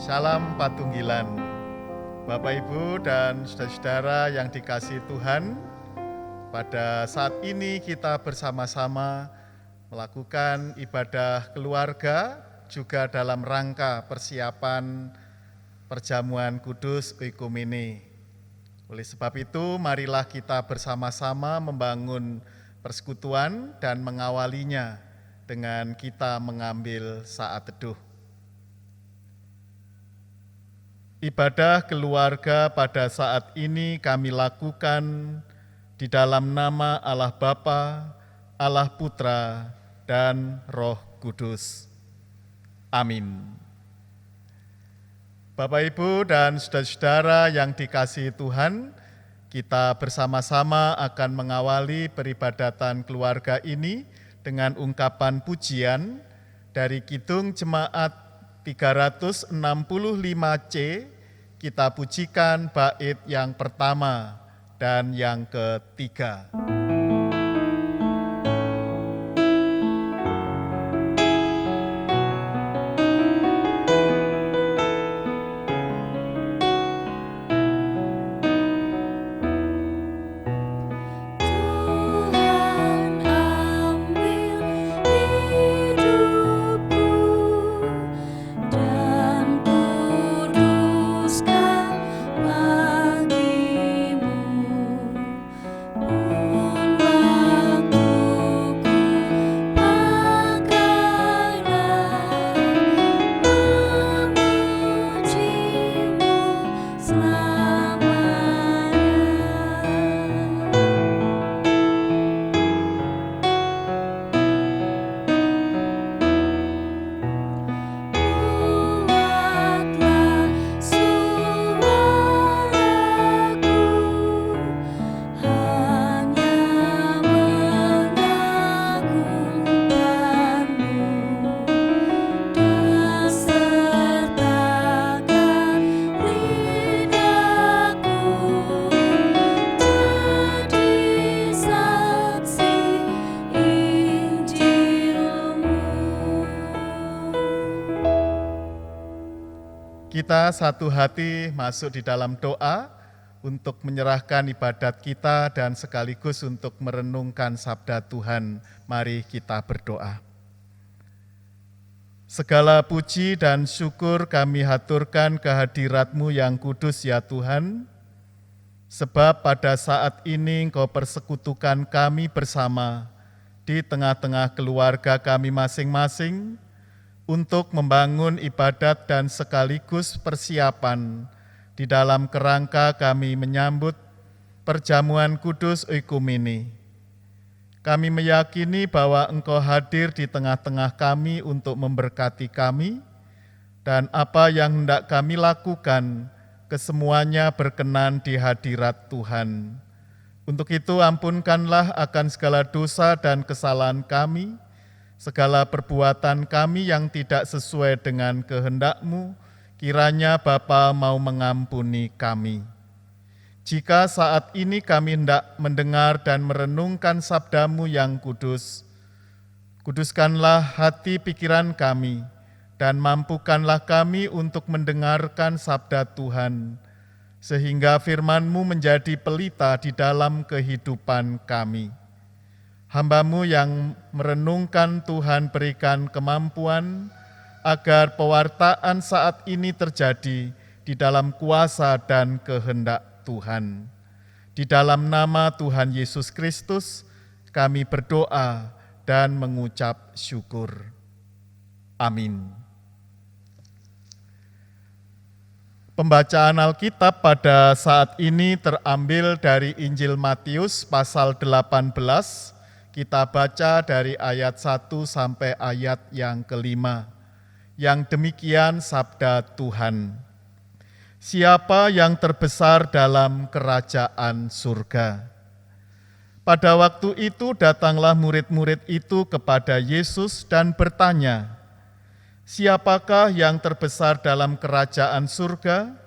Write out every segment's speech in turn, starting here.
Salam Patunggilan, Bapak Ibu dan saudara-saudara yang dikasihi Tuhan. Pada saat ini kita bersama-sama melakukan ibadah keluarga juga dalam rangka persiapan perjamuan kudus Oikumene. Oleh sebab itu, marilah kita bersama-sama membangun persekutuan dan mengawalinya dengan kita mengambil saat teduh. Ibadah keluarga pada saat ini kami lakukan di dalam nama Allah Bapa, Allah Putra, dan Roh Kudus. Amin. Bapak, Ibu, dan saudara-saudara yang dikasihi Tuhan, kita bersama-sama akan mengawali peribadatan keluarga ini dengan ungkapan pujian dari Kidung Jemaat 365C. Kita pujikan bait yang pertama dan yang ketiga. Kita satu hati masuk di dalam doa untuk menyerahkan ibadat kita dan sekaligus untuk merenungkan sabda Tuhan. Mari kita berdoa. Segala puji dan syukur kami haturkan kehadirat-Mu yang kudus ya Tuhan, sebab pada saat ini Engkau persekutukan kami bersama di tengah-tengah keluarga kami masing-masing, untuk membangun ibadat dan sekaligus persiapan di dalam kerangka kami menyambut perjamuan kudus Oikumene. Kami meyakini bahwa Engkau hadir di tengah-tengah kami untuk memberkati kami, dan apa yang hendak kami lakukan, kesemuanya berkenan di hadirat Tuhan. Untuk itu ampunkanlah akan segala dosa dan kesalahan kami, segala perbuatan kami yang tidak sesuai dengan kehendak-Mu, kiranya Bapa mau mengampuni kami. Jika saat ini kami hendak mendengar dan merenungkan sabda-Mu yang kudus, kuduskanlah hati pikiran kami, dan mampukanlah kami untuk mendengarkan sabda Tuhan, sehingga firman-Mu menjadi pelita di dalam kehidupan kami. Hamba-Mu yang merenungkan Tuhan berikan kemampuan agar pewartaan saat ini terjadi di dalam kuasa dan kehendak Tuhan. Di dalam nama Tuhan Yesus Kristus kami berdoa dan mengucap syukur. Amin. Pembacaan Alkitab pada saat ini terambil dari Injil Matius pasal 18. Kita baca dari ayat 1 sampai ayat yang kelima. Yang demikian sabda Tuhan. Siapa yang terbesar dalam kerajaan surga? Pada waktu itu datanglah murid-murid itu kepada Yesus dan bertanya, siapakah yang terbesar dalam kerajaan surga?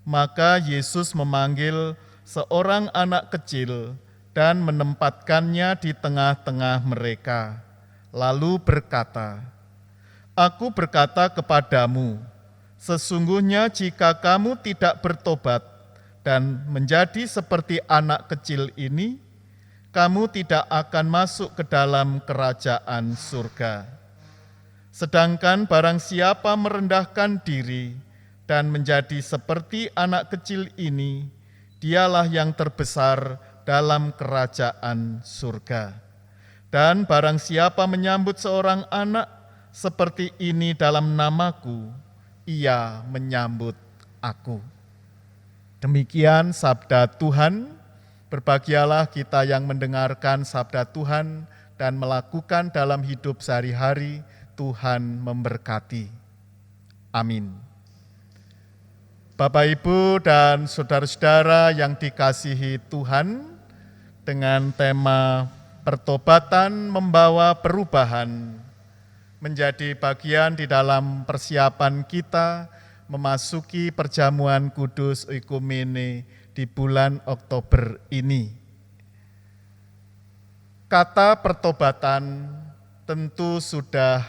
Maka Yesus memanggil seorang anak kecil dan menempatkannya di tengah-tengah mereka, lalu berkata, Aku berkata kepadamu, Sesungguhnya jika kamu tidak bertobat dan menjadi seperti anak kecil ini, kamu tidak akan masuk ke dalam kerajaan surga. Sedangkan barang siapa merendahkan diri dan menjadi seperti anak kecil ini, dialah yang terbesar dalam kerajaan surga. Dan barang siapa menyambut seorang anak seperti ini dalam namaku, ia menyambut aku. Demikian sabda Tuhan. Berbahagialah kita yang mendengarkan sabda Tuhan dan melakukan dalam hidup sehari-hari. Tuhan memberkati. Amin. Bapak, Ibu, dan saudara-saudara yang dikasihi Tuhan, dengan tema pertobatan membawa perubahan, menjadi bagian di dalam persiapan kita memasuki perjamuan kudus Oikumene di bulan Oktober ini. Kata pertobatan tentu sudah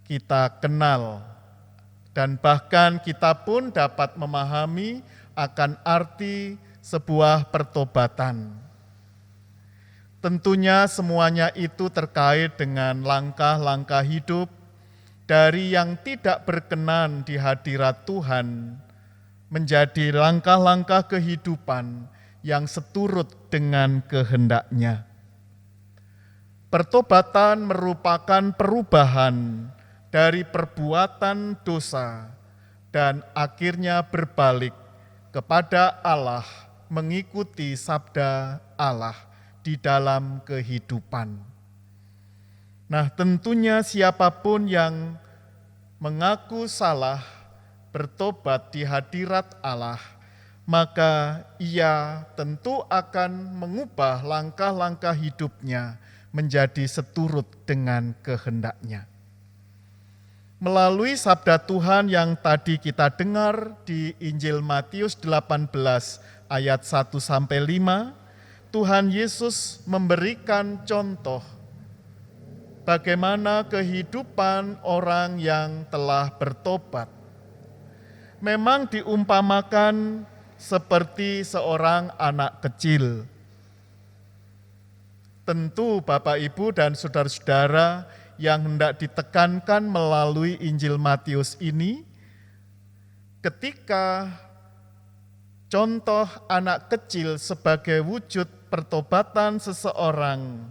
kita kenal, dan bahkan kita pun dapat memahami akan arti sebuah pertobatan. Tentunya semuanya itu terkait dengan langkah-langkah hidup dari yang tidak berkenan di hadirat Tuhan menjadi langkah-langkah kehidupan yang seturut dengan kehendak-Nya. Pertobatan merupakan perubahan dari perbuatan dosa dan akhirnya berbalik kepada Allah, mengikuti sabda Allah di dalam kehidupan. Nah, tentunya siapapun yang mengaku salah, bertobat di hadirat Allah, maka ia tentu akan mengubah langkah-langkah hidupnya menjadi seturut dengan kehendak-Nya. Melalui sabda Tuhan yang tadi kita dengar di Injil Matius 18 ayat 1-5, Tuhan Yesus memberikan contoh bagaimana kehidupan orang yang telah bertobat. Memang diumpamakan seperti seorang anak kecil. Tentu Bapak, Ibu, dan saudara-saudara yang hendak ditekankan melalui Injil Matius ini, ketika contoh anak kecil sebagai wujud pertobatan seseorang,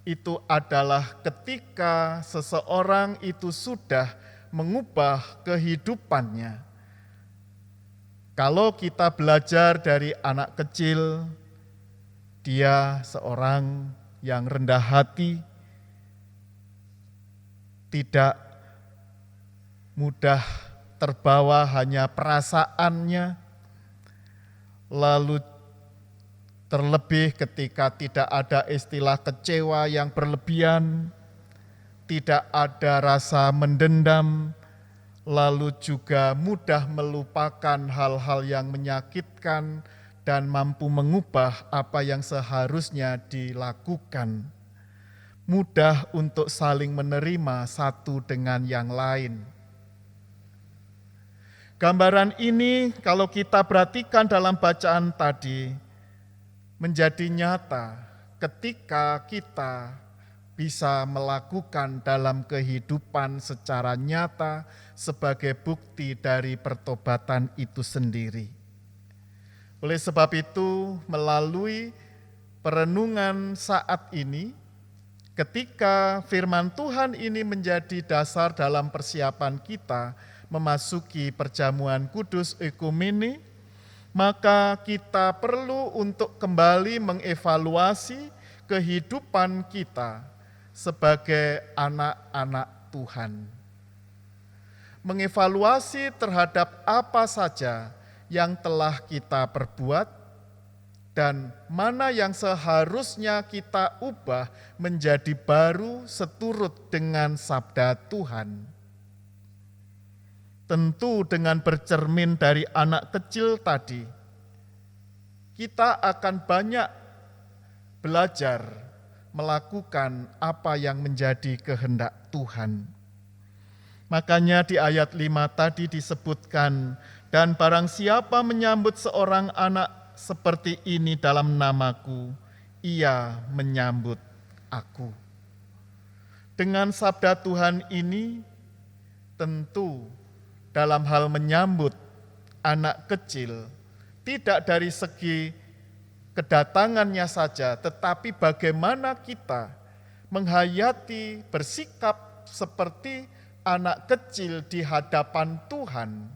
itu adalah ketika seseorang itu sudah mengubah kehidupannya. Kalau kita belajar dari anak kecil, dia seorang yang rendah hati, tidak mudah terbawa hanya perasaannya, lalu terlebih ketika tidak ada istilah kecewa yang berlebihan, tidak ada rasa mendendam, lalu juga mudah melupakan hal-hal yang menyakitkan dan mampu mengubah apa yang seharusnya dilakukan. Mudah untuk saling menerima satu dengan yang lain. Gambaran ini kalau kita perhatikan dalam bacaan tadi, menjadi nyata ketika kita bisa melakukan dalam kehidupan secara nyata sebagai bukti dari pertobatan itu sendiri. Oleh sebab itu, melalui perenungan saat ini, ketika firman Tuhan ini menjadi dasar dalam persiapan kita memasuki perjamuan kudus Oikumene, maka kita perlu untuk kembali mengevaluasi kehidupan kita sebagai anak-anak Tuhan. Mengevaluasi terhadap apa saja yang telah kita perbuat dan mana yang seharusnya kita ubah menjadi baru seturut dengan sabda Tuhan. Tentu dengan bercermin dari anak kecil tadi, kita akan banyak belajar melakukan apa yang menjadi kehendak Tuhan. Makanya di ayat 5 tadi disebutkan, dan barang siapa menyambut seorang anak seperti ini dalam namaku, ia menyambut aku. Dengan sabda Tuhan ini, tentu dalam hal menyambut anak kecil, tidak dari segi kedatangannya saja, tetapi bagaimana kita menghayati, bersikap seperti anak kecil di hadapan Tuhan,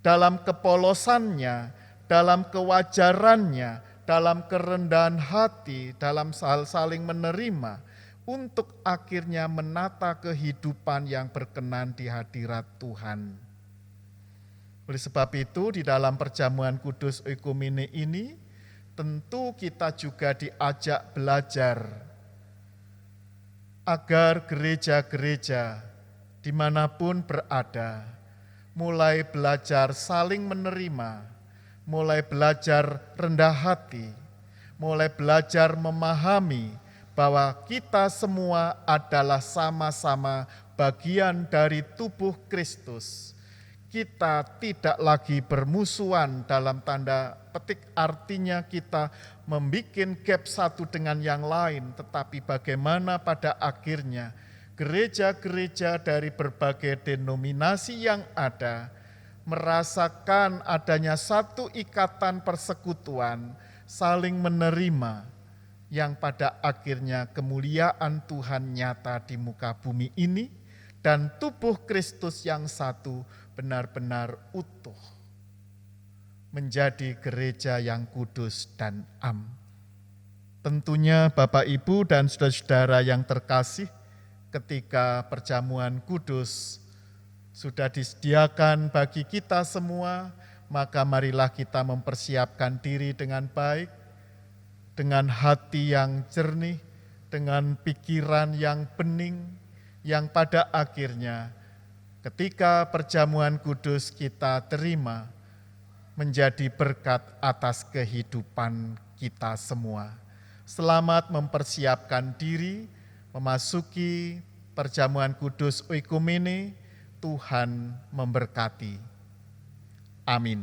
dalam kepolosannya, dalam kewajarannya, dalam kerendahan hati, dalam saling menerima, untuk akhirnya menata kehidupan yang berkenan di hadirat Tuhan. Oleh sebab itu, di dalam perjamuan kudus Oikumene ini, tentu kita juga diajak belajar agar gereja-gereja dimanapun berada, mulai belajar saling menerima, mulai belajar rendah hati, mulai belajar memahami bahwa kita semua adalah sama-sama bagian dari tubuh Kristus. Kita tidak lagi bermusuhan dalam tanda petik, artinya kita membuat gap satu dengan yang lain, tetapi bagaimana pada akhirnya gereja-gereja dari berbagai denominasi yang ada merasakan adanya satu ikatan persekutuan, saling menerima, yang pada akhirnya kemuliaan Tuhan nyata di muka bumi ini, dan tubuh Kristus yang satu benar-benar utuh, menjadi gereja yang kudus dan am. Tentunya Bapak, Ibu, dan saudara-saudara yang terkasih, ketika perjamuan kudus sudah disediakan bagi kita semua, maka marilah kita mempersiapkan diri dengan baik, dengan hati yang jernih, dengan pikiran yang bening, yang pada akhirnya ketika perjamuan kudus kita terima, menjadi berkat atas kehidupan kita semua. Selamat mempersiapkan diri, memasuki perjamuan kudus Oikumene. Tuhan memberkati. Amin.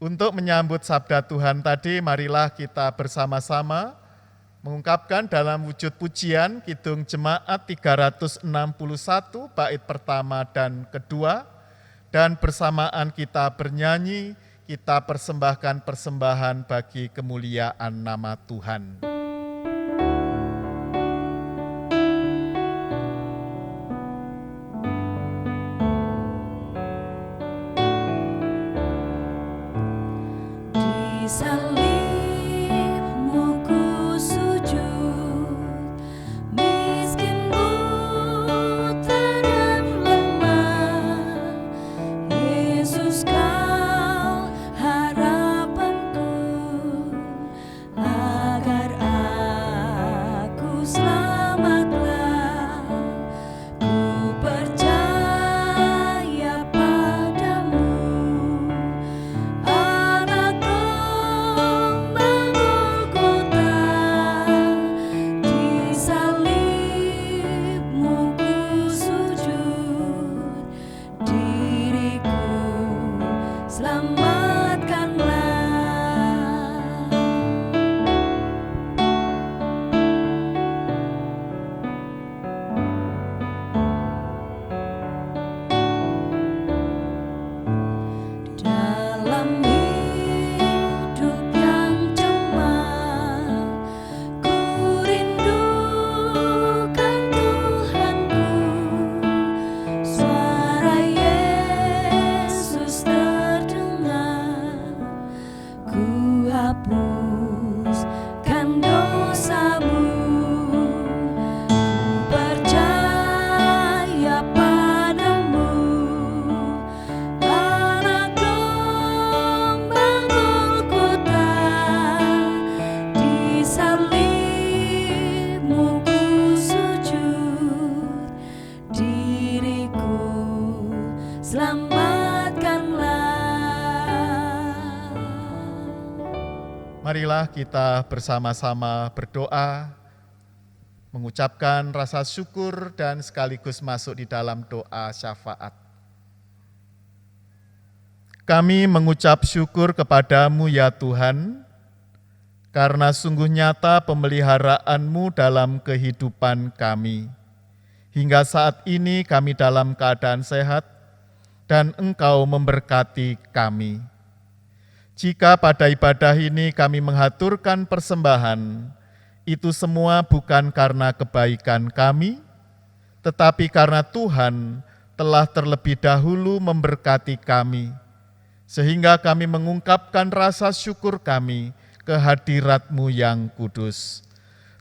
Untuk menyambut sabda Tuhan tadi, marilah kita bersama-sama mengungkapkan dalam wujud pujian Kidung Jemaat 361 bait pertama dan kedua, dan bersamaan kita bernyanyi, kita persembahkan persembahan bagi kemuliaan nama Tuhan. Marilah kita bersama-sama berdoa mengucapkan rasa syukur dan sekaligus masuk di dalam doa syafaat. Kami mengucap syukur kepadamu ya Tuhan, karena sungguh nyata pemeliharaanmu dalam kehidupan kami. Hingga saat ini kami dalam keadaan sehat dan Engkau memberkati kami. Jika pada ibadah ini kami menghaturkan persembahan, itu semua bukan karena kebaikan kami, tetapi karena Tuhan telah terlebih dahulu memberkati kami, sehingga kami mengungkapkan rasa syukur kami ke hadirat-Mu yang kudus.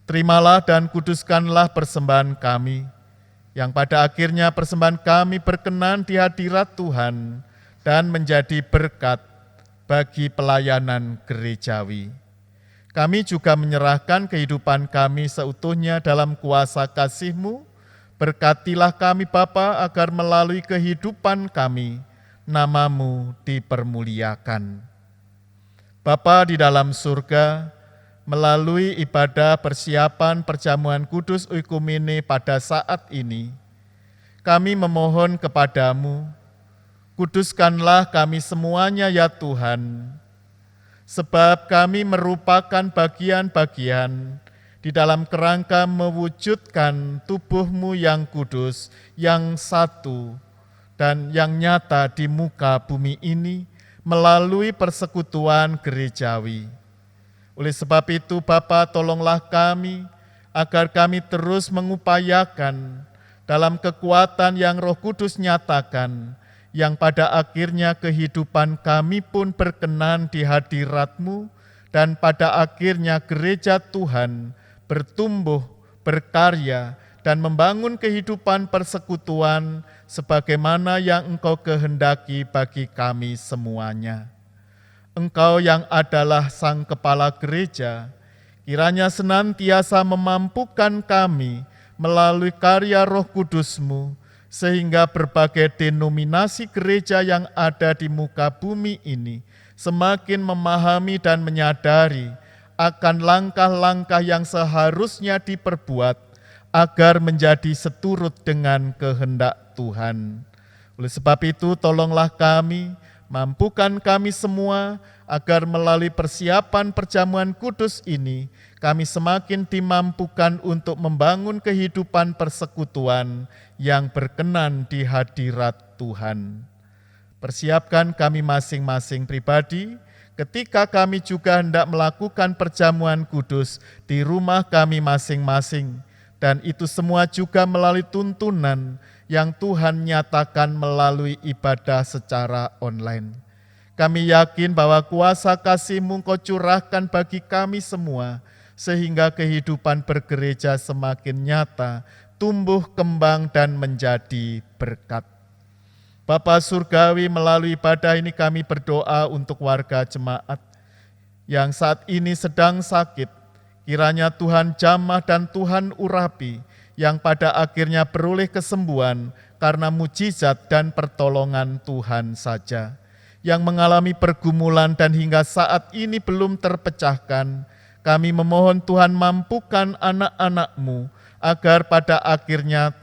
Terimalah dan kuduskanlah persembahan kami, yang pada akhirnya persembahan kami berkenan di hadirat Tuhan dan menjadi berkat bagi pelayanan gerejawi. Kami juga menyerahkan kehidupan kami seutuhnya dalam kuasa kasih-Mu. Berkatilah kami Bapa agar melalui kehidupan kami, nama-Mu dipermuliakan. Bapa di dalam surga, melalui ibadah persiapan perjamuan kudus Oikumene pada saat ini, kami memohon kepadamu, kuduskanlah kami semuanya ya Tuhan, sebab kami merupakan bagian-bagian di dalam kerangka mewujudkan tubuh-Mu yang kudus, yang satu, dan yang nyata di muka bumi ini melalui persekutuan gerejawi. Oleh sebab itu, Bapa, tolonglah kami agar kami terus mengupayakan dalam kekuatan yang Roh Kudus nyatakan, yang pada akhirnya kehidupan kami pun berkenan di hadirat-Mu, dan pada akhirnya gereja Tuhan bertumbuh, berkarya, dan membangun kehidupan persekutuan sebagaimana yang Engkau kehendaki bagi kami semuanya. Engkau yang adalah Sang Kepala Gereja, kiranya senantiasa memampukan kami melalui karya Roh Kudus-Mu, sehingga berbagai denominasi gereja yang ada di muka bumi ini semakin memahami dan menyadari akan langkah-langkah yang seharusnya diperbuat agar menjadi seturut dengan kehendak Tuhan. Oleh sebab itu, tolonglah kami, mampukan kami semua agar melalui persiapan perjamuan kudus ini, kami semakin dimampukan untuk membangun kehidupan persekutuan yang berkenan di hadirat Tuhan. Persiapkan kami masing-masing pribadi ketika kami juga hendak melakukan perjamuan kudus di rumah kami masing-masing, dan itu semua juga melalui tuntunan yang Tuhan nyatakan melalui ibadah secara online. Kami yakin bahwa kuasa kasih-Mu Engkau curahkan bagi kami semua, sehingga kehidupan bergereja semakin nyata, tumbuh kembang dan menjadi berkat. Bapa Surgawi, melalui ibadah ini kami berdoa untuk warga jemaat yang saat ini sedang sakit. Kiranya Tuhan jamah dan Tuhan urapi, yang pada akhirnya beroleh kesembuhan karena mujizat dan pertolongan Tuhan saja. Yang mengalami pergumulan dan hingga saat ini belum terpecahkan, kami memohon Tuhan mampukan anak-anak-Mu agar pada akhirnya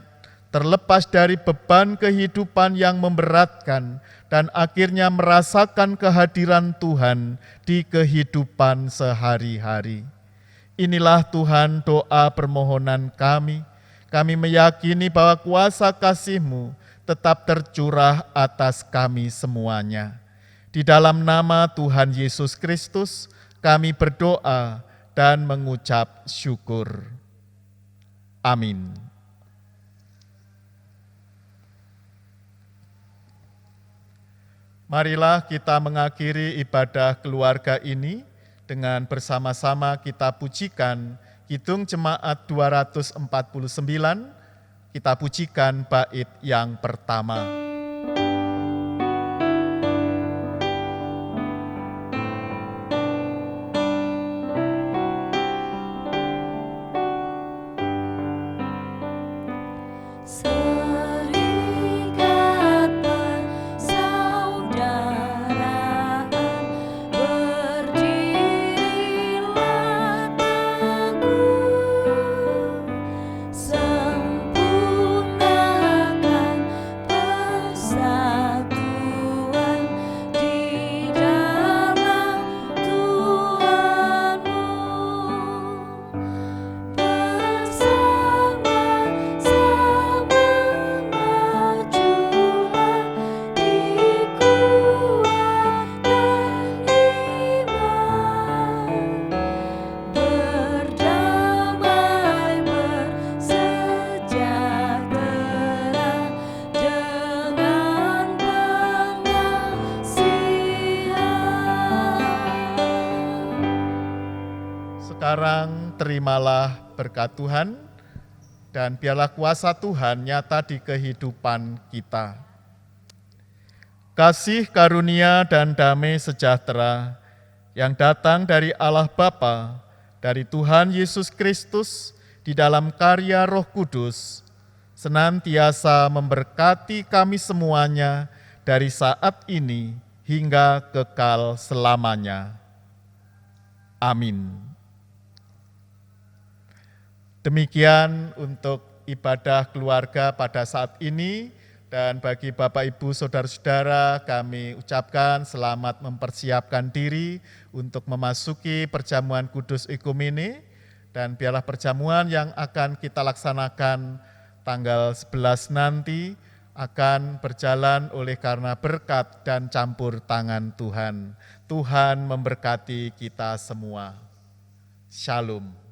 terlepas dari beban kehidupan yang memberatkan dan akhirnya merasakan kehadiran Tuhan di kehidupan sehari-hari. Inilah Tuhan doa permohonan kami. Kami meyakini bahwa kuasa kasih-Mu tetap tercurah atas kami semuanya. Di dalam nama Tuhan Yesus Kristus, kami berdoa dan mengucap syukur. Amin. Marilah kita mengakhiri ibadah keluarga ini dengan bersama-sama kita pujikan Kidung Jemaat 249, kita pujikan bait yang pertama. Sekarang terimalah berkat Tuhan, dan biarlah kuasa Tuhan nyata di kehidupan kita. Kasih karunia dan damai sejahtera yang datang dari Allah Bapa, dari Tuhan Yesus Kristus, di dalam karya Roh Kudus, senantiasa memberkati kami semuanya dari saat ini hingga kekal selamanya. Amin. Demikian untuk ibadah keluarga pada saat ini, dan bagi Bapak Ibu Saudara-saudara kami ucapkan selamat mempersiapkan diri untuk memasuki perjamuan kudus ekumene, dan biarlah perjamuan yang akan kita laksanakan tanggal 11 nanti akan berjalan oleh karena berkat dan campur tangan Tuhan. Tuhan memberkati kita semua. Shalom.